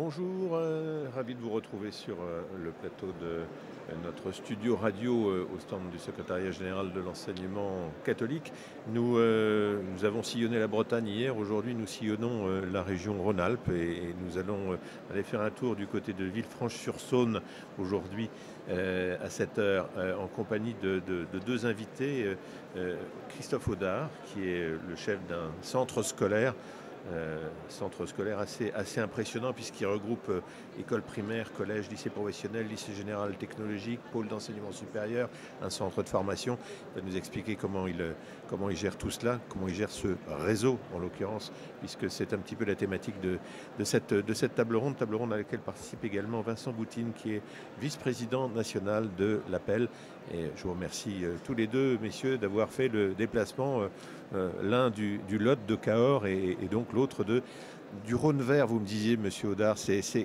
Bonjour, ravi de vous retrouver sur le plateau de notre studio radio au stand du secrétariat général de l'enseignement catholique. Nous avons sillonné la Bretagne hier, aujourd'hui nous sillonnons la région Rhône-Alpes et nous allons aller faire un tour du côté de Villefranche-sur-Saône aujourd'hui à 7 heures en compagnie de deux invités. Christophe Audard qui est le chef d'un centre scolaire assez impressionnant puisqu'il regroupe école primaire, collège, lycée professionnel, lycée général technologique, pôle d'enseignement supérieur, un centre de formation. Il va nous expliquer comment il gère tout cela, comment il gère ce réseau en l'occurrence, puisque c'est un petit peu la thématique de cette table ronde à laquelle participe également Vincent Boutine qui est vice-président national de l'Appel. Et je vous remercie tous les deux, messieurs, d'avoir fait le déplacement, l'un du Lot de Cahors et donc l'autre du Rhône vert. Vous me disiez, monsieur Audard, c'est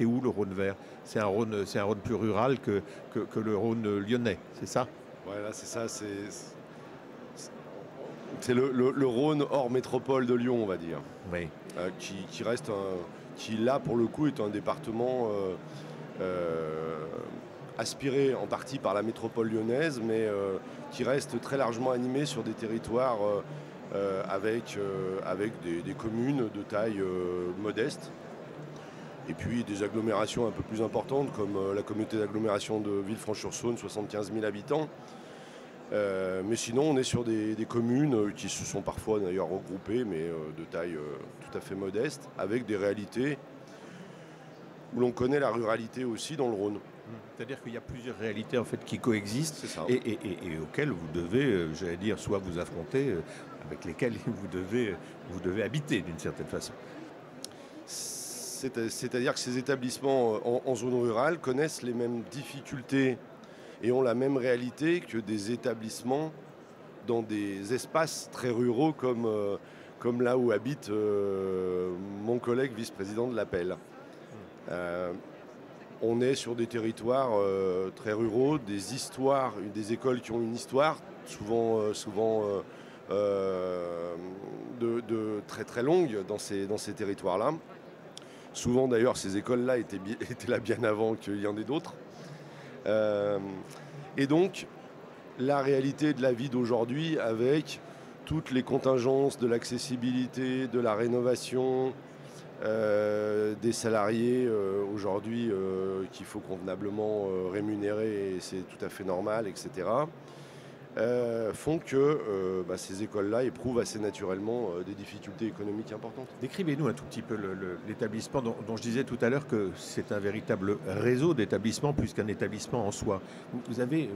où le Rhône vert? C'est un Rhône plus rural que le Rhône lyonnais, c'est ça? Voilà, c'est ça, c'est le Rhône hors métropole de Lyon, on va dire. Oui. Qui reste qui là pour le coup est un département aspiré en partie par la métropole lyonnaise, mais qui reste très largement animé sur des territoires avec des communes de taille modeste. Et puis des agglomérations un peu plus importantes comme la communauté d'agglomération de Villefranche-sur-Saône, 75 000 habitants. Mais sinon, on est sur des communes qui se sont parfois d'ailleurs regroupées, mais de taille tout à fait modeste, avec des réalités où l'on connaît la ruralité aussi dans le Rhône. C'est-à-dire qu'il y a plusieurs réalités en fait qui coexistent. C'est ça. Et auxquelles vous devez, j'allais dire, soit vous affronter, avec lesquelles vous devez habiter d'une certaine façon. C'est-à-dire que ces établissements en zone rurale connaissent les mêmes difficultés et ont la même réalité que des établissements dans des espaces très ruraux comme là où habite mon collègue vice-président de l'Appel. On est sur des territoires très ruraux, des histoires, des écoles qui ont une histoire, souvent de très très longue dans ces territoires-là. Souvent d'ailleurs ces écoles-là étaient là bien avant qu'il y en ait d'autres. Et donc la réalité de la vie d'aujourd'hui avec toutes les contingences de l'accessibilité, de la rénovation, des salariés aujourd'hui qu'il faut convenablement rémunérer et c'est tout à fait normal, etc. Font que ces écoles-là éprouvent assez naturellement des difficultés économiques importantes. Décrivez-nous un tout petit peu l'établissement dont je disais tout à l'heure que c'est un véritable réseau d'établissements plus qu'un établissement en soi. Vous avez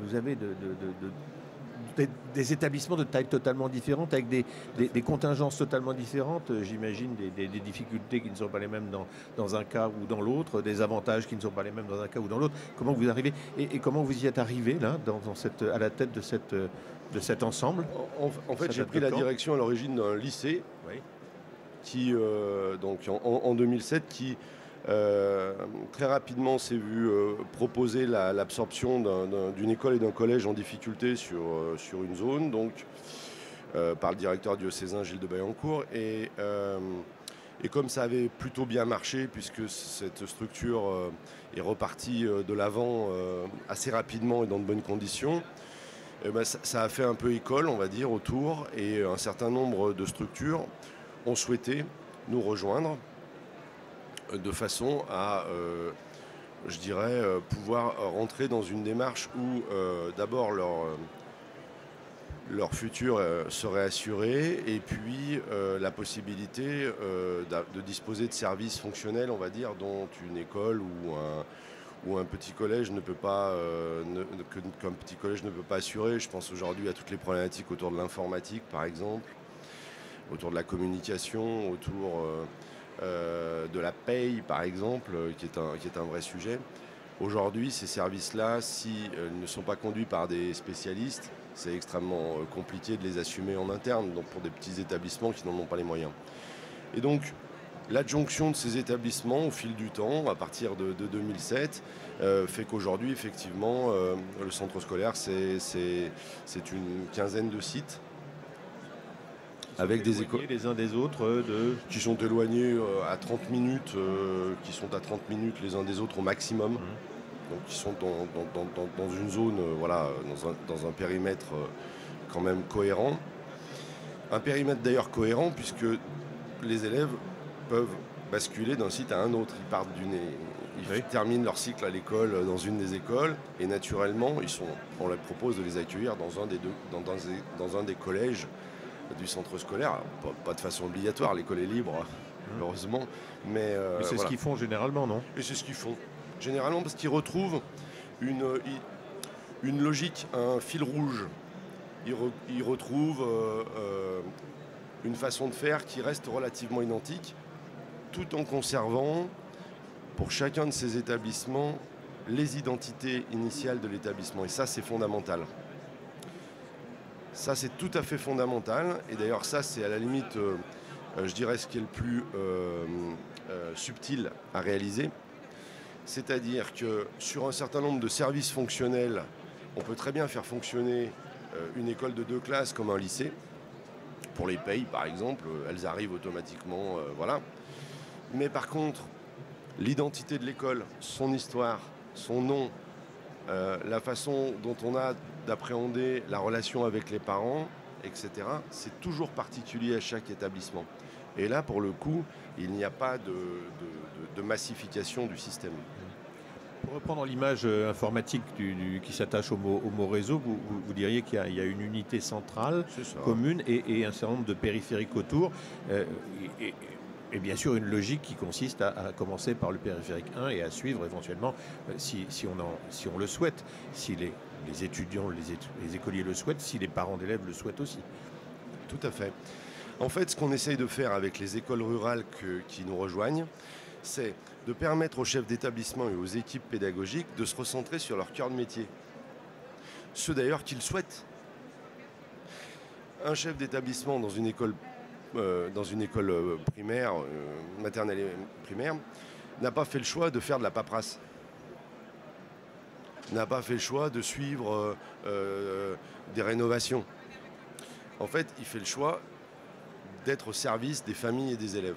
des établissements de taille totalement différente, avec des contingences totalement différentes, j'imagine des difficultés qui ne sont pas les mêmes dans un cas ou dans l'autre, des avantages qui ne sont pas les mêmes dans un cas ou dans l'autre. Comment vous arrivez et comment vous y êtes arrivé là, à la tête de cet ensemble? En fait, j'ai pris la direction à l'origine d'un lycée, oui, qui, donc en 2007, qui très rapidement s'est vu proposer l'absorption d'une école et d'un collège en difficulté sur une zone, donc par le directeur diocésain Gilles de Baillancourt. Et comme ça avait plutôt bien marché, puisque cette structure est repartie de l'avant assez rapidement et dans de bonnes conditions, ça a fait un peu école, on va dire, autour, et un certain nombre de structures ont souhaité nous rejoindre de façon à, je dirais, pouvoir rentrer dans une démarche où d'abord leur futur serait assuré et puis la possibilité de disposer de services fonctionnels, on va dire, dont une école ou un petit collège ne peut pas, qu'un petit collège ne peut pas assurer. Je pense aujourd'hui à toutes les problématiques autour de l'informatique, par exemple, autour de la communication, autour de la paye, par exemple, qui est un vrai sujet. Aujourd'hui, ces services-là, s'ils ne sont pas conduits par des spécialistes, c'est extrêmement compliqué de les assumer en interne, donc pour des petits établissements qui n'en ont pas les moyens. Et donc, l'adjonction de ces établissements au fil du temps, à partir de 2007, fait qu'aujourd'hui, effectivement, le centre scolaire, c'est une quinzaine de sites avec des écoles les uns des autres qui sont éloignés à 30 minutes, les uns des autres au maximum. Donc qui sont dans une zone, voilà, dans un périmètre quand même cohérent. Un périmètre d'ailleurs cohérent puisque les élèves peuvent basculer d'un site à un autre. Ils partent ils terminent leur cycle à l'école dans une des écoles et naturellement on leur propose de les accueillir dans un des collèges du centre scolaire. Alors, pas de façon obligatoire, l'école est libre, heureusement. Mais c'est voilà. Ce qu'ils font généralement, non? Et c'est ce qu'ils font. Généralement parce qu'ils retrouvent une logique, un fil rouge. Ils retrouvent une façon de faire qui reste relativement identique, tout en conservant pour chacun de ces établissements les identités initiales de l'établissement. Et ça, c'est fondamental. Ça, c'est tout à fait fondamental. Et d'ailleurs, ça, c'est à la limite, je dirais, ce qui est le plus subtil à réaliser. C'est-à-dire que sur un certain nombre de services fonctionnels, on peut très bien faire fonctionner une école de 2 classes comme un lycée. Pour les payes, par exemple, elles arrivent automatiquement, voilà. Mais par contre, l'identité de l'école, son histoire, son nom, la façon dont on a d'appréhender la relation avec les parents, etc., c'est toujours particulier à chaque établissement. Et là, pour le coup, il n'y a pas de massification du système. Pour reprendre l'image informatique qui s'attache au mot réseau, vous diriez qu'il y a une unité centrale commune et un certain nombre de périphériques autour. Et bien sûr une logique qui consiste à commencer par le périphérique 1 et à suivre éventuellement, si on le souhaite, si les étudiants, les écoliers le souhaitent, si les parents d'élèves le souhaitent aussi. Tout à fait. En fait, ce qu'on essaye de faire avec les écoles rurales qui nous rejoignent, c'est de permettre aux chefs d'établissement et aux équipes pédagogiques de se recentrer sur leur cœur de métier. Ceux d'ailleurs qu'ils souhaitent. Un chef d'établissement dans une école primaire, maternelle et primaire, n'a pas fait le choix de faire de la paperasse. N'a pas fait le choix de suivre des rénovations. En fait, il fait le choix d'être au service des familles et des élèves.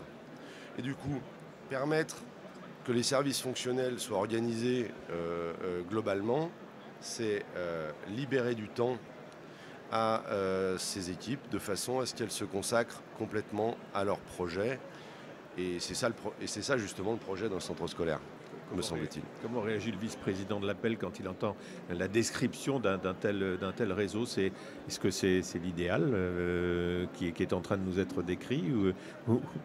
Et du coup, permettre que les services fonctionnels soient organisés globalement, c'est libérer du temps à ces équipes de façon à ce qu'elles se consacrent complètement à leur projet. Et c'est ça justement le projet d'un centre scolaire, me semble-t-il. Comment réagit le vice-président de l'Appel quand il entend la description d'un tel réseau? Est-ce que c'est l'idéal qui est en train de nous être décrit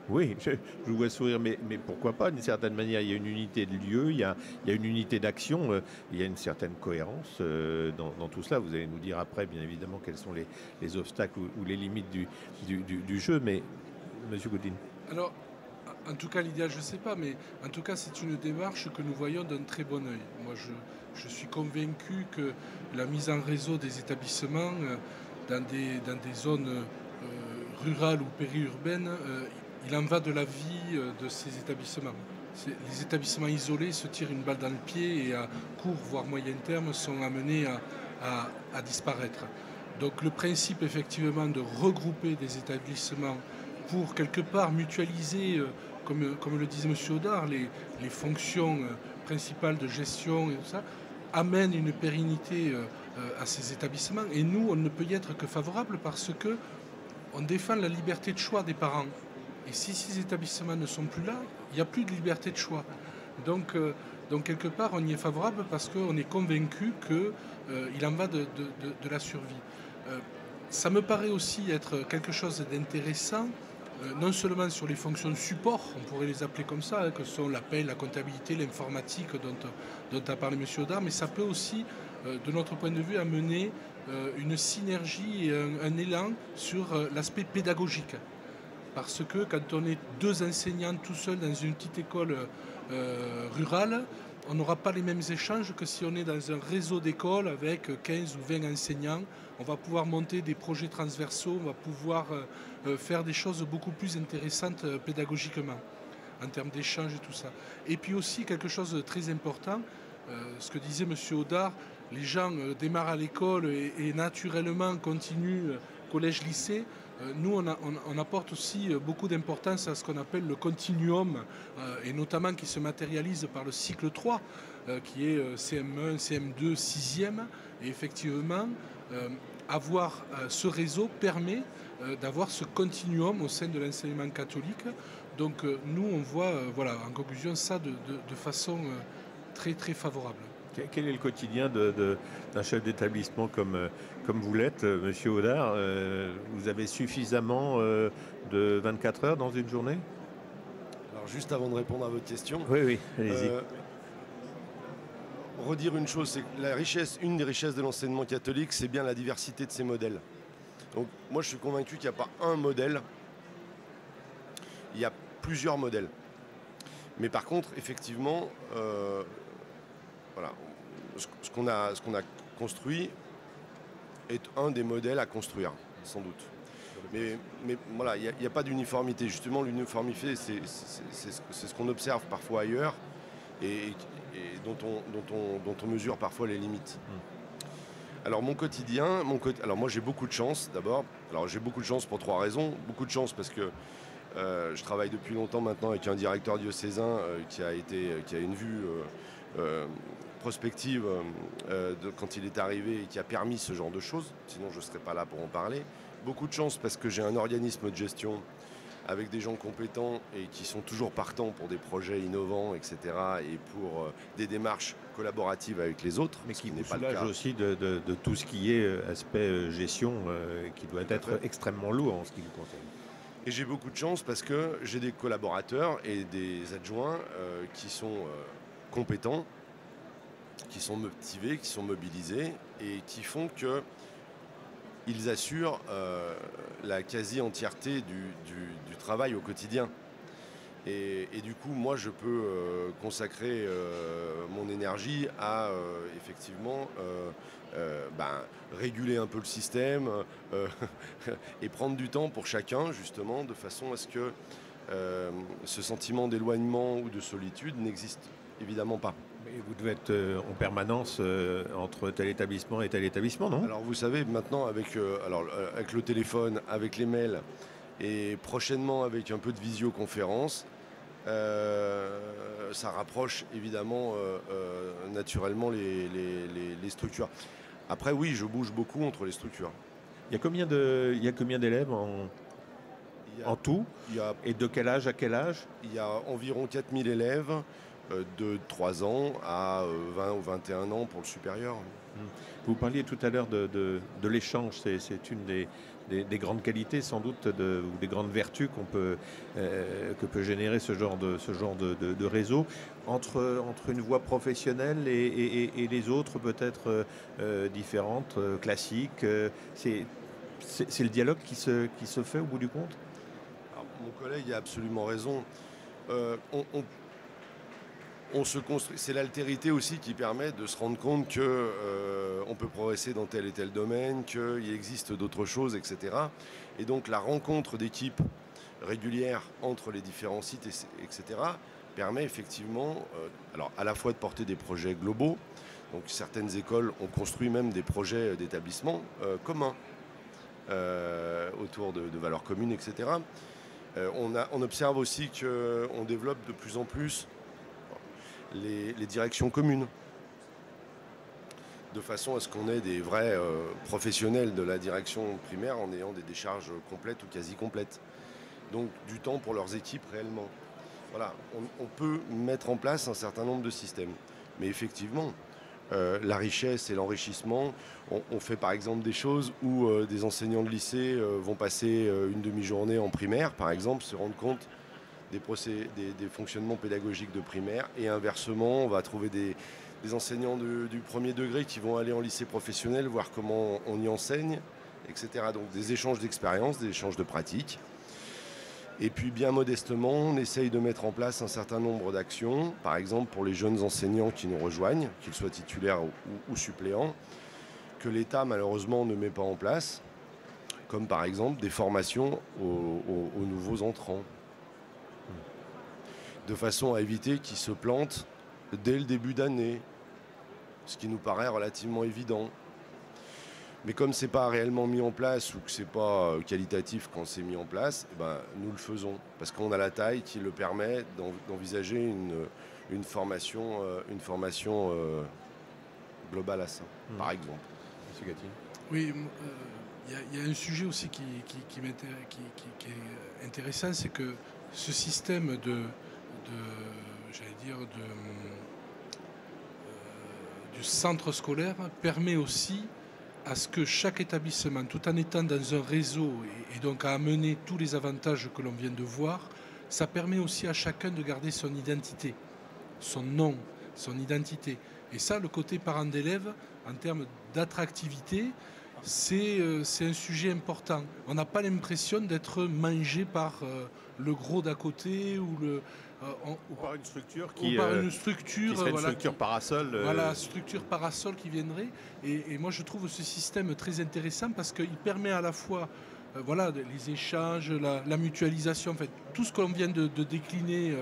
Oui, je vous vois sourire, mais pourquoi pas? D'une certaine manière, il y a une unité de lieu, il y a une unité d'action, il y a une certaine cohérence dans tout cela. Vous allez nous dire après, bien évidemment, quels sont les obstacles ou les limites du jeu, mais Monsieur Gaudin. Alors, en tout cas, l'idéal, je ne sais pas, mais en tout cas, c'est une démarche que nous voyons d'un très bon œil. Moi, je suis convaincu que la mise en réseau des établissements dans des zones rurales ou périurbaines, il en va de la vie de ces établissements. Les établissements isolés se tirent une balle dans le pied et à court, voire moyen terme, sont amenés à disparaître. Donc le principe, effectivement, de regrouper des établissements pour quelque part mutualiser, comme le disait M. Audard, les fonctions principales de gestion et tout ça, amène une pérennité à ces établissements. Et nous, on ne peut y être que favorable parce que on défend la liberté de choix des parents. Et si ces établissements ne sont plus là, il n'y a plus de liberté de choix. Donc quelque part, on y est favorable parce qu'on est convaincu qu'il en va de la survie. Ça me paraît aussi être quelque chose d'intéressant, non seulement sur les fonctions de support, on pourrait les appeler comme ça, que sont la paie, la comptabilité, l'informatique dont a parlé M. Audard, mais ça peut aussi, de notre point de vue, amener une synergie et un élan sur l'aspect pédagogique. Parce que quand on est 2 enseignants tout seuls dans une petite école rurale, on n'aura pas les mêmes échanges que si on est dans un réseau d'écoles avec 15 ou 20 enseignants. On va pouvoir monter des projets transversaux, on va pouvoir faire des choses beaucoup plus intéressantes pédagogiquement, en termes d'échanges et tout ça. Et puis aussi quelque chose de très important, ce que disait M. Audard, les gens démarrent à l'école et naturellement continuent collège-lycée. nous, on apporte aussi beaucoup d'importance à ce qu'on appelle le continuum, et notamment qui se matérialise par le cycle 3, qui est CM1, CM2, 6e. Et effectivement, avoir ce réseau permet d'avoir ce continuum au sein de l'enseignement catholique. Donc nous, on voit, voilà, en conclusion, ça de façon très, très favorable. Quel est le quotidien d'un chef d'établissement comme vous l'êtes, Monsieur Audard? Vous avez suffisamment de 24 heures dans une journée? Alors juste avant de répondre à votre question, oui, allez-y. Redire une chose, c'est que une des richesses de l'enseignement catholique, c'est bien la diversité de ses modèles. Donc moi je suis convaincu qu'il n'y a pas un modèle, il y a plusieurs modèles. Mais par contre, effectivement, voilà, ce qu'on a construit est un des modèles à construire, sans doute. Mais voilà, il n'y a pas d'uniformité. Justement, l'uniformité, c'est ce qu'on observe parfois ailleurs et dont on mesure parfois les limites. Alors mon quotidien, alors moi j'ai beaucoup de chance d'abord. Alors j'ai beaucoup de chance pour 3 raisons. Beaucoup de chance parce que je travaille depuis longtemps maintenant avec un directeur diocésain qui a une vue prospective quand il est arrivé et qui a permis ce genre de choses. Sinon je ne serais pas là pour en parler. Beaucoup de chance parce que j'ai un organisme de gestion avec des gens compétents et qui sont toujours partants pour des projets innovants, etc. et pour des démarches collaboratives avec les autres. Mais qui n'est pas le cas aussi de tout ce qui est aspect gestion qui doit être extrêmement lourd en ce qui vous concerne. Et j'ai beaucoup de chance parce que j'ai des collaborateurs et des adjoints qui sont compétents, qui sont motivés, qui sont mobilisés et qui font que ils assurent la quasi-entièreté du travail au quotidien. Et du coup, moi, je peux consacrer mon énergie à effectivement réguler un peu le système et prendre du temps pour chacun, justement, de façon à ce que ce sentiment d'éloignement ou de solitude n'existe évidemment pas. Mais vous devez être en permanence entre tel établissement et tel établissement, non? Alors vous savez, maintenant avec le téléphone, avec les mails et prochainement avec un peu de visioconférence, ça rapproche évidemment naturellement les structures. Après oui, je bouge beaucoup entre les structures. Il y a combien d'élèves en tout? Et de quel âge à quel âge? Il y a environ 4000 élèves de 3 ans à 20 ou 21 ans pour le supérieur. Vous parliez tout à l'heure de l'échange, c'est une des grandes qualités sans doute ou des grandes vertus que peut générer ce genre de réseau entre une voie professionnelle et les autres peut-être différentes, classiques. C'est le dialogue qui se fait au bout du compte? Alors, mon collègue a absolument raison. On se construit. C'est l'altérité aussi qui permet de se rendre compte qu'on peut progresser dans tel et tel domaine, qu'il existe d'autres choses, etc. Et donc la rencontre d'équipes régulières entre les différents sites, etc., permet effectivement alors à la fois de porter des projets globaux. Donc certaines écoles ont construit même des projets d'établissement communs autour de valeurs communes, etc. On observe aussi qu'on développe de plus en plus les directions communes, de façon à ce qu'on ait des vrais professionnels de la direction primaire en ayant des décharges complètes ou quasi complètes. Donc du temps pour leurs équipes réellement. Voilà, on peut mettre en place un certain nombre de systèmes. Mais effectivement, la richesse et l'enrichissement, on fait par exemple des choses où des enseignants de lycée vont passer une demi-journée en primaire, par exemple, se rendre compte des fonctionnements pédagogiques de primaire, et inversement on va trouver des enseignants du premier degré qui vont aller en lycée professionnel voir comment on y enseigne, etc. Donc des échanges d'expériences, des échanges de pratiques. Et puis bien modestement, on essaye de mettre en place un certain nombre d'actions, par exemple pour les jeunes enseignants qui nous rejoignent, qu'ils soient titulaires ou suppléants, que l'État malheureusement ne met pas en place, comme par exemple des formations aux nouveaux entrants, de façon à éviter qu'ils se plantent dès le début d'année, ce qui nous paraît relativement évident. Mais comme c'est pas réellement mis en place ou que c'est pas qualitatif quand c'est mis en place, nous le faisons parce qu'on a la taille qui le permet d'envisager une formation globale à ça, par exemple. Monsieur Gatine. Oui, il y a un sujet aussi qui est intéressant, c'est que ce système du centre scolaire permet aussi à ce que chaque établissement, tout en étant dans un réseau et donc à amener tous les avantages que l'on vient de voir, ça permet aussi à chacun de garder son identité, son nom, son identité. Et ça, le côté parent d'élève, en termes d'attractivité, c'est un sujet important. On n'a pas l'impression d'être mangé par le gros d'à côté ou par une structure une structure parasol. Voilà, structure parasol qui viendrait. Et moi, je trouve ce système très intéressant parce qu'il permet à la fois les échanges, la mutualisation, en fait, tout ce qu'on vient de décliner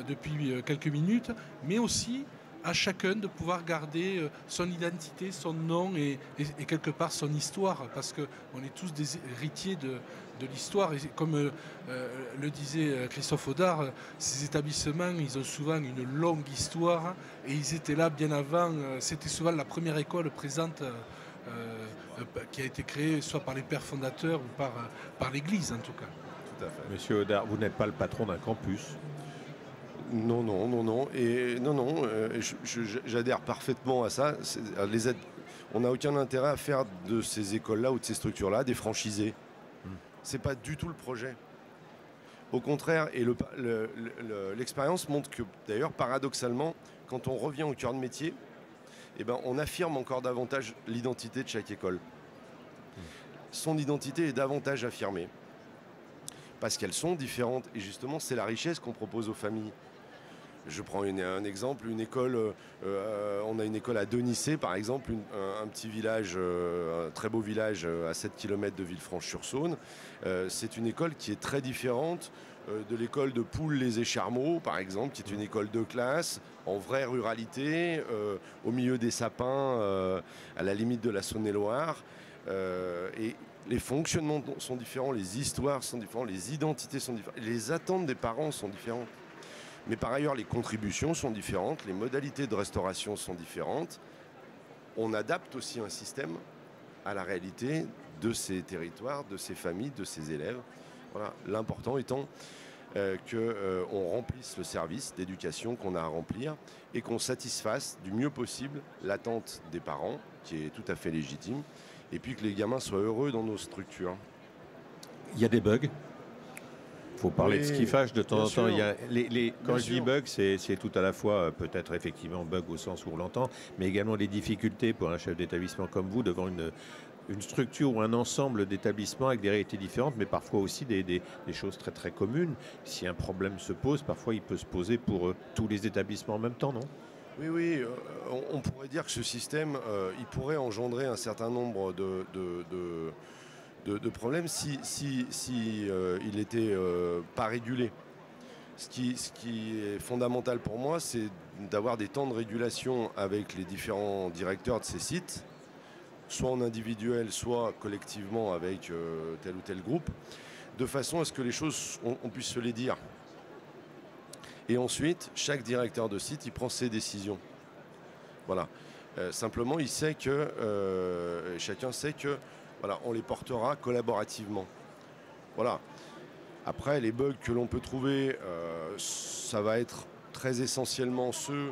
depuis quelques minutes, mais aussi à chacun de pouvoir garder son identité, son nom et quelque part son histoire, parce qu'on est tous des héritiers de l'histoire. Et comme le disait Christophe Audard, ces établissements, ils ont souvent une longue histoire et ils étaient là bien avant. C'était souvent la première école présente qui a été créée soit par les pères fondateurs ou par l'Église en tout cas. Tout à fait. Monsieur Audard, vous n'êtes pas le patron d'un campus. Non. J'adhère parfaitement à ça. On n'a aucun intérêt à faire de ces écoles-là ou de ces structures-là des franchisés. C'est pas du tout le projet. Au contraire, et l'expérience montre que, d'ailleurs, paradoxalement, quand on revient au cœur de métier, on affirme encore davantage l'identité de chaque école. Son identité est davantage affirmée. Parce qu'elles sont différentes. Et justement, c'est la richesse qu'on propose aux familles. Je prends un exemple, une école, on a une école à Denissé par exemple, un petit village, un très beau village à 7 km de Villefranche-sur-Saône. C'est une école qui est très différente de l'école de Poules-les-Écharmeaux par exemple, qui est une école de classe, en vraie ruralité, au milieu des sapins, à la limite de la Saône-et-Loire. Et les fonctionnements sont différents, les histoires sont différentes, les identités sont différentes, les attentes des parents sont différentes. Mais par ailleurs, les contributions sont différentes, les modalités de restauration sont différentes. On adapte aussi un système à la réalité de ces territoires, de ces familles, de ces élèves. Voilà. L'important étant qu'on remplisse le service d'éducation qu'on a à remplir et qu'on satisfasse du mieux possible l'attente des parents, qui est tout à fait légitime, et puis que les gamins soient heureux dans nos structures. Il y a des bugs. Il faut parler de ce qui fâche de temps en temps. Quand je dis bug, c'est tout à la fois peut-être effectivement bug au sens où on l'entend, mais également les difficultés pour un chef d'établissement comme vous devant une structure ou un ensemble d'établissements avec des réalités différentes, mais parfois aussi des choses très très communes. Si un problème se pose, parfois il peut se poser pour tous les établissements en même temps, non ? Oui, on pourrait dire que ce système, il pourrait engendrer un certain nombre de problèmes si il n'était pas régulé. Ce qui est fondamental pour moi, c'est d'avoir des temps de régulation avec les différents directeurs de ces sites, soit en individuel, soit collectivement avec tel ou tel groupe, de façon à ce que les choses, on puisse se les dire. Et ensuite, chaque directeur de site, il prend ses décisions. Voilà. Simplement, il sait que chacun sait que voilà, on les portera collaborativement. Voilà. Après, les bugs que l'on peut trouver, ça va être très essentiellement ceux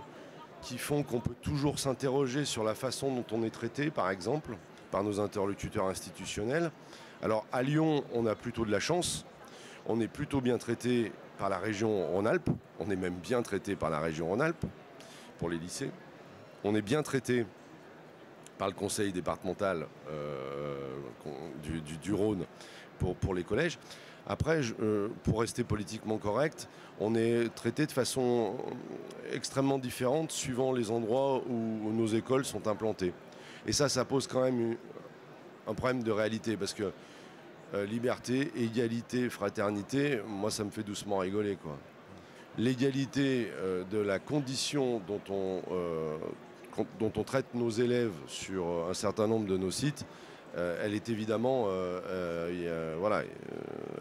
qui font qu'on peut toujours s'interroger sur la façon dont on est traité, par exemple, par nos interlocuteurs institutionnels. Alors, à Lyon, on a plutôt de la chance. On est plutôt bien traité par la région Rhône-Alpes. On est même bien traité par la région Rhône-Alpes pour les lycées. On est bien traité par le conseil départemental du Rhône pour les collèges. Après, pour rester politiquement correct, on est traité de façon extrêmement différente suivant les endroits où nos écoles sont implantées. Et ça pose quand même un problème de réalité parce que liberté, égalité, fraternité, moi ça me fait doucement rigoler, quoi. L'égalité de la condition dont on traite nos élèves sur un certain nombre de nos sites, elle est évidemment, voilà,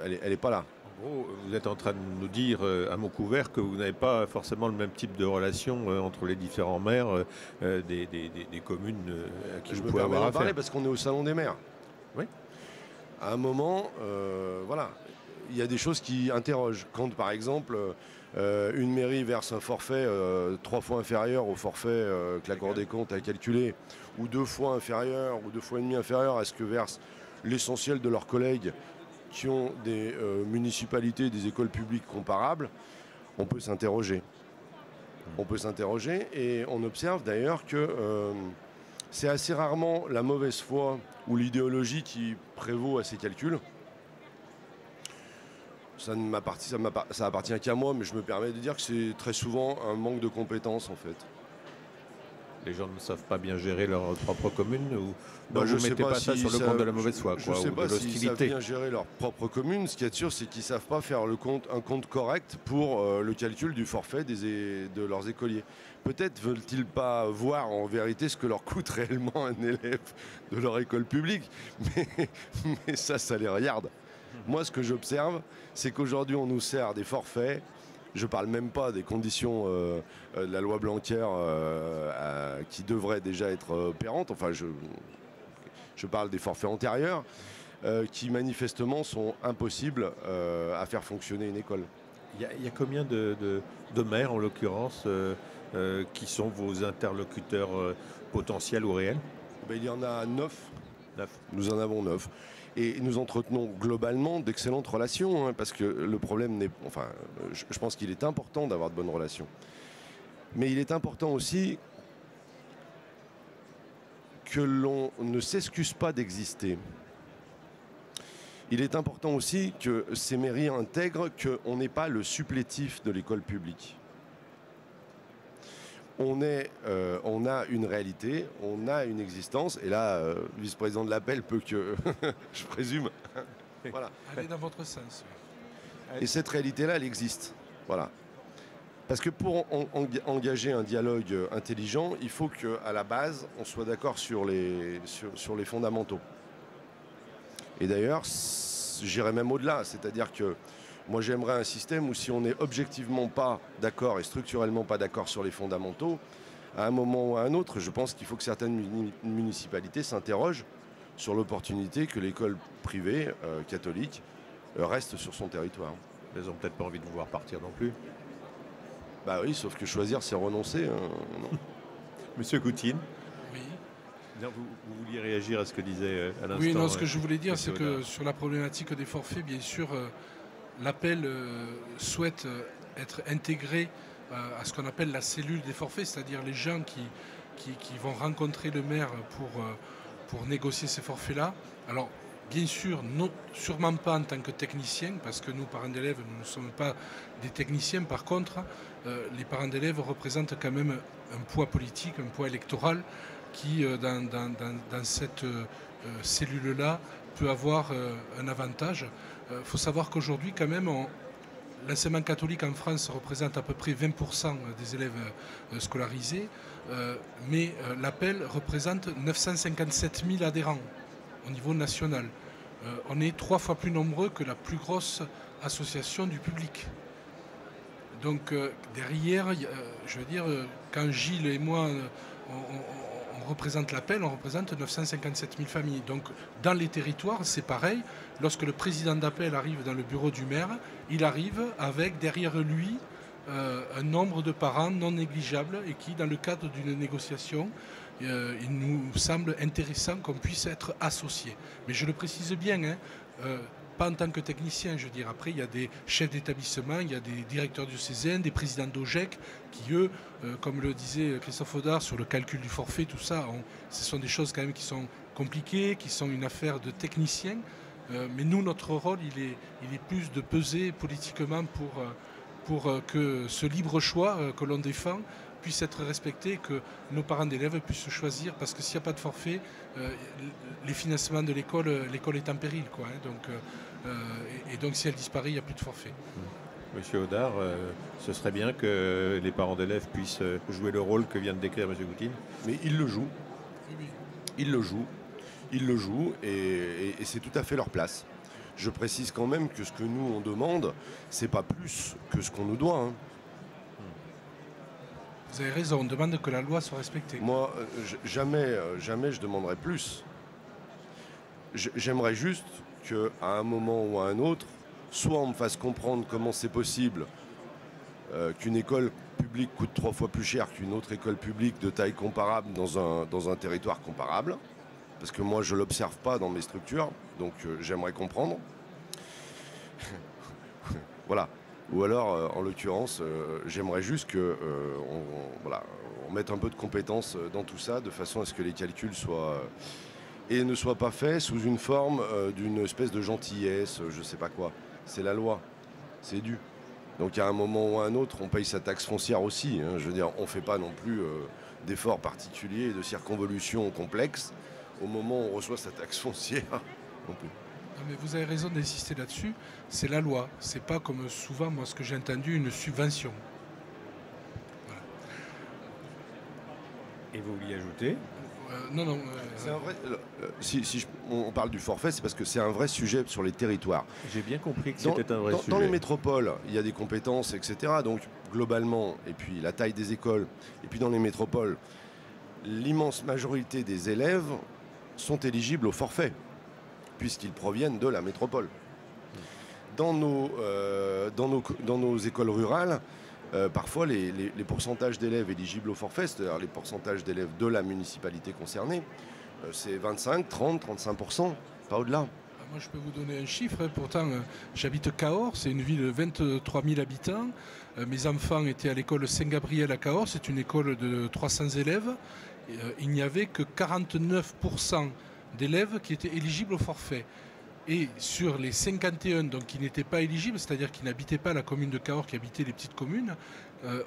elle n'est pas là. En gros, vous êtes en train de nous dire à mot couvert que vous n'avez pas forcément le même type de relation entre les différents maires des communes à qui Je vous me pouvez permets avoir d'en affaire. parler parce qu'on est au salon des maires. Oui. À un moment, voilà, il y a des choses qui interrogent. Quand, par exemple, une mairie verse un forfait 3 fois inférieur au forfait que la Cour des comptes a calculé, ou 2 fois inférieur, ou 2 fois et demi inférieur à ce que verse l'essentiel de leurs collègues qui ont des municipalités, des écoles publiques comparables, on peut s'interroger. On peut s'interroger et on observe d'ailleurs que c'est assez rarement la mauvaise foi ou l'idéologie qui prévaut à ces calculs. Ça appartient qu'à moi, mais je me permets de dire que c'est très souvent un manque de compétences en fait. Les gens ne savent pas bien gérer leur propre commune ou Je vous ne mettez pas ça si sur le compte de la mauvaise foi Je ne sais ou de pas s'ils savent l'hostilité. bien gérer leur propre commune. Ce qui est sûr, c'est qu'ils ne savent pas faire un compte correct pour le calcul du forfait de leurs écoliers. Peut-être veulent-ils pas voir en vérité ce que leur coûte réellement un élève de leur école publique. Mais ça les regarde. Moi, ce que j'observe, c'est qu'aujourd'hui, on nous sert des forfaits. Je ne parle même pas des conditions de la loi Blanquer qui devraient déjà être opérantes. Enfin, je parle des forfaits antérieurs qui manifestement sont impossibles à faire fonctionner une école. Il y a combien de maires, en l'occurrence, qui sont vos interlocuteurs potentiels ou réels? Il y en a 9. 9. Nous en avons 9. Et nous entretenons globalement d'excellentes relations, parce que le problème n'est... Enfin, je pense qu'il est important d'avoir de bonnes relations. Mais il est important aussi que l'on ne s'excuse pas d'exister. Il est important aussi que ces mairies intègrent qu'on n'est pas le supplétif de l'école publique. On a une réalité, on a une existence, et là, le vice-président de l'Appel peut que, je présume, voilà. Allez dans votre sens. Et cette réalité-là, elle existe, voilà. Parce que pour engager un dialogue intelligent, il faut qu'à la base, on soit d'accord sur les fondamentaux. Et d'ailleurs, j'irais même au-delà, c'est-à-dire que moi, j'aimerais un système où si on n'est objectivement pas d'accord et structurellement pas d'accord sur les fondamentaux, à un moment ou à un autre, je pense qu'il faut que certaines municipalités s'interrogent sur l'opportunité que l'école privée catholique reste sur son territoire. Ils n'ont peut-être pas envie de vous voir partir non plus. Bah oui, sauf que choisir, c'est renoncer. Non. Monsieur Goutine. Oui. Vous vouliez réagir à ce que disait à l'instant? Oui, non, ce que je voulais dire, c'est que Audard. sur la problématique des forfaits, bien sûr, l'Appel souhaite être intégré à ce qu'on appelle la cellule des forfaits, c'est-à-dire les gens qui vont rencontrer le maire pour négocier ces forfaits-là. Alors, bien sûr, sûrement pas en tant que technicien, parce que nous, parents d'élèves, nous ne sommes pas des techniciens. Par contre, les parents d'élèves représentent quand même un poids politique, un poids électoral qui, dans cette cellule-là, peut avoir un avantage. Il faut savoir qu'aujourd'hui, quand même, l'enseignement catholique en France représente à peu près 20% des élèves scolarisés, mais l'Appel représente 957 000 adhérents au niveau national. On est 3 fois plus nombreux que la plus grosse association du public. Donc derrière, je veux dire, quand Gilles et moi, on représente l'Appel, on représente 957 000 familles. Donc dans les territoires, c'est pareil. Lorsque le président d'Appel arrive dans le bureau du maire, il arrive avec derrière lui un nombre de parents non négligeable et qui, dans le cadre d'une négociation, il nous semble intéressant qu'on puisse être associé. Mais je le précise bien, pas en tant que technicien, je veux dire. Après, il y a des chefs d'établissement, il y a des directeurs diocésains, des présidents d'OGEC qui, eux, comme le disait Christophe Audard sur le calcul du forfait, tout ça, ce sont des choses quand même qui sont compliquées, qui sont une affaire de techniciens. Mais nous, notre rôle, il est plus de peser politiquement pour que ce libre choix que l'on défend puisse être respecté, que nos parents d'élèves puissent choisir, parce que s'il n'y a pas de forfait, les financements de l'école est en péril, quoi, hein, donc si elle disparaît, il n'y a plus de forfait. Monsieur Audard, ce serait bien que les parents d'élèves puissent jouer le rôle que vient de décrire Monsieur Goutine. Mais il le joue. Oui. Il le joue. ils le jouent et c'est tout à fait leur place. Je précise quand même que ce que nous on demande, c'est pas plus que ce qu'on nous doit. Hein. Vous avez raison, on demande que la loi soit respectée. Moi, jamais je demanderai plus. J'aimerais juste qu'à un moment ou à un autre, soit on me fasse comprendre comment c'est possible qu'une école publique coûte 3 fois plus cher qu'une autre école publique de taille comparable dans un territoire comparable. Parce que moi, je ne l'observe pas dans mes structures, donc j'aimerais comprendre. Voilà. Ou alors, en l'occurrence, j'aimerais juste qu'on mette un peu de compétences dans tout ça, de façon à ce que les calculs soient... et ne soient pas faits sous une forme d'une espèce de gentillesse, je ne sais pas quoi. C'est la loi, c'est dû. Donc à un moment ou à un autre, on paye sa taxe foncière aussi. Hein. Je veux dire, on ne fait pas non plus d'efforts particuliers, de circonvolutions complexes au moment où on reçoit sa taxe foncière. Non plus. Non, mais vous avez raison d'insister là-dessus, c'est la loi. C'est pas comme souvent, moi, ce que j'ai entendu, une subvention. Voilà. Et vous vouliez ajouter ? Non. C'est un vrai, on parle du forfait, c'est parce que c'est un vrai sujet sur les territoires. J'ai bien compris que c'était un vrai sujet. Dans les métropoles, il y a des compétences, etc. Donc globalement, et puis la taille des écoles, et puis dans les métropoles, l'immense majorité des élèves sont éligibles au forfait, puisqu'ils proviennent de la métropole. Dans nos écoles rurales, parfois les pourcentages d'élèves éligibles au forfait, c'est-à-dire les pourcentages d'élèves de la municipalité concernée, c'est 25, 30, 35%, pas au-delà. Moi, je peux vous donner un chiffre. Hein. Pourtant, j'habite Cahors, c'est une ville de 23 000 habitants. Mes enfants étaient à l'école Saint-Gabriel à Cahors, c'est une école de 300 élèves. Il n'y avait que 49% d'élèves qui étaient éligibles au forfait. Et sur les 51 donc, qui n'étaient pas éligibles, c'est-à-dire qui n'habitaient pas la commune de Cahors, qui habitaient les petites communes,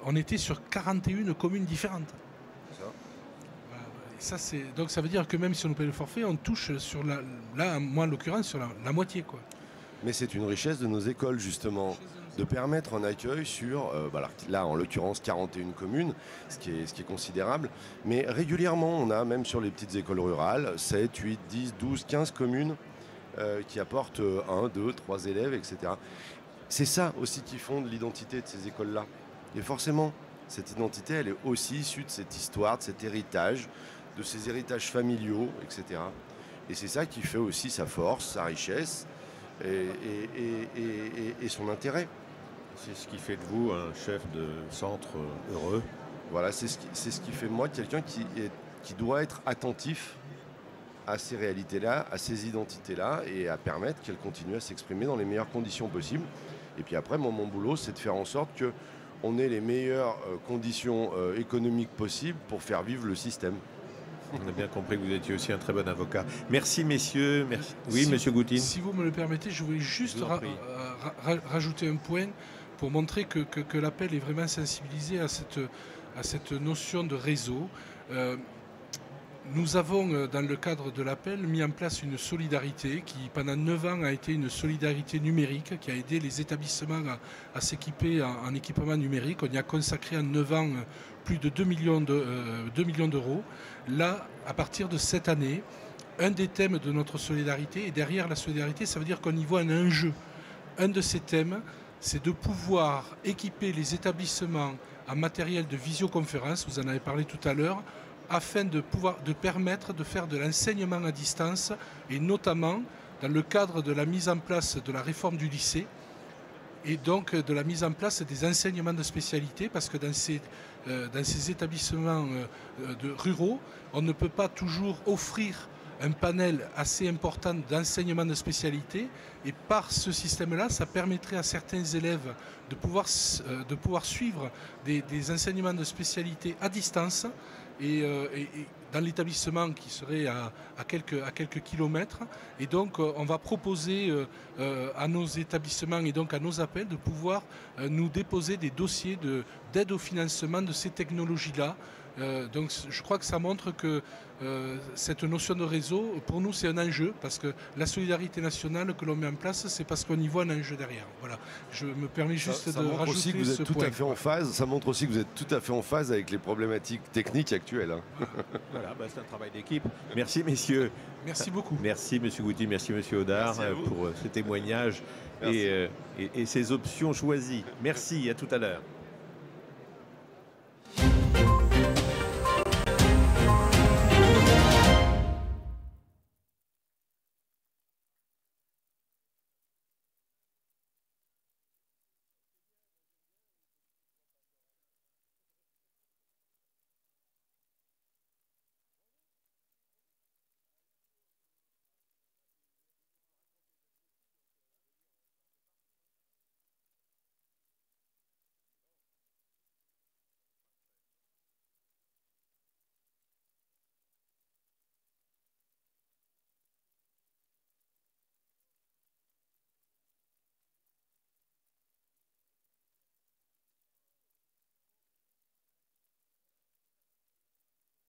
on était sur 41 communes différentes. Ça, donc ça veut dire que même si on nous paye le forfait, on touche sur moi en l'occurrence, sur la moitié. Quoi. Mais c'est une richesse de nos écoles, justement, de permettre un accueil sur, là en l'occurrence 41 communes, ce qui est considérable. Mais régulièrement, on a même sur les petites écoles rurales, 7, 8, 10, 12, 15 communes qui apportent 1, 2, 3 élèves, etc. C'est ça aussi qui fonde l'identité de ces écoles-là. Et forcément, cette identité, elle est aussi issue de cette histoire, de cet héritage, de ces héritages familiaux, etc. Et c'est ça qui fait aussi sa force, sa richesse et son intérêt. C'est ce qui fait de vous un chef de centre heureux. Voilà, c'est ce qui fait de moi quelqu'un qui doit être attentif à ces réalités-là, à ces identités-là, et à permettre qu'elles continuent à s'exprimer dans les meilleures conditions possibles. Et puis après, mon boulot, c'est de faire en sorte qu'on ait les meilleures conditions économiques possibles pour faire vivre le système. On a bien compris que vous étiez aussi un très bon avocat. Merci, messieurs. Merci. Oui, monsieur Goutine. Si vous me le permettez, je voulais juste rajouter un point pour montrer que l'appel est vraiment sensibilisé à cette notion de réseau. Nous avons, dans le cadre de l'appel, mis en place une solidarité qui, pendant 9 ans, a été une solidarité numérique qui a aidé les établissements à s'équiper en équipement numérique. On y a consacré en 9 ans plus de 2 millions d'euros. Là, à partir de cette année, un des thèmes de notre solidarité, et derrière la solidarité, ça veut dire qu'on y voit un enjeu. Un de ces thèmes, c'est de pouvoir équiper les établissements en matériel de visioconférence, vous en avez parlé tout à l'heure, afin de permettre de faire de l'enseignement à distance, et notamment dans le cadre de la mise en place de la réforme du lycée, et donc de la mise en place des enseignements de spécialité, parce que dans ces établissements ruraux, on ne peut pas toujours offrir un panel assez important d'enseignements de spécialité, et par ce système-là, ça permettrait à certains élèves de pouvoir suivre des enseignements de spécialité à distance, et dans l'établissement qui serait à quelques kilomètres. Et donc on va proposer à nos établissements et donc à nos appels de pouvoir nous déposer des dossiers d'aide au financement de ces technologies-là Donc je crois que ça montre que cette notion de réseau, pour nous, c'est un enjeu, parce que la solidarité nationale que l'on met en place, c'est parce qu'on y voit un enjeu derrière. Voilà. Je me permets juste de rajouter aussi que vous êtes ce tout point. À fait en phase. Ça montre aussi que vous êtes tout à fait en phase avec les problématiques techniques actuelles. Voilà, c'est un travail d'équipe. Merci, messieurs. Merci beaucoup. Merci, monsieur Gouty, merci, monsieur Audard, pour ces témoignages et ces options choisies. Merci, à tout à l'heure.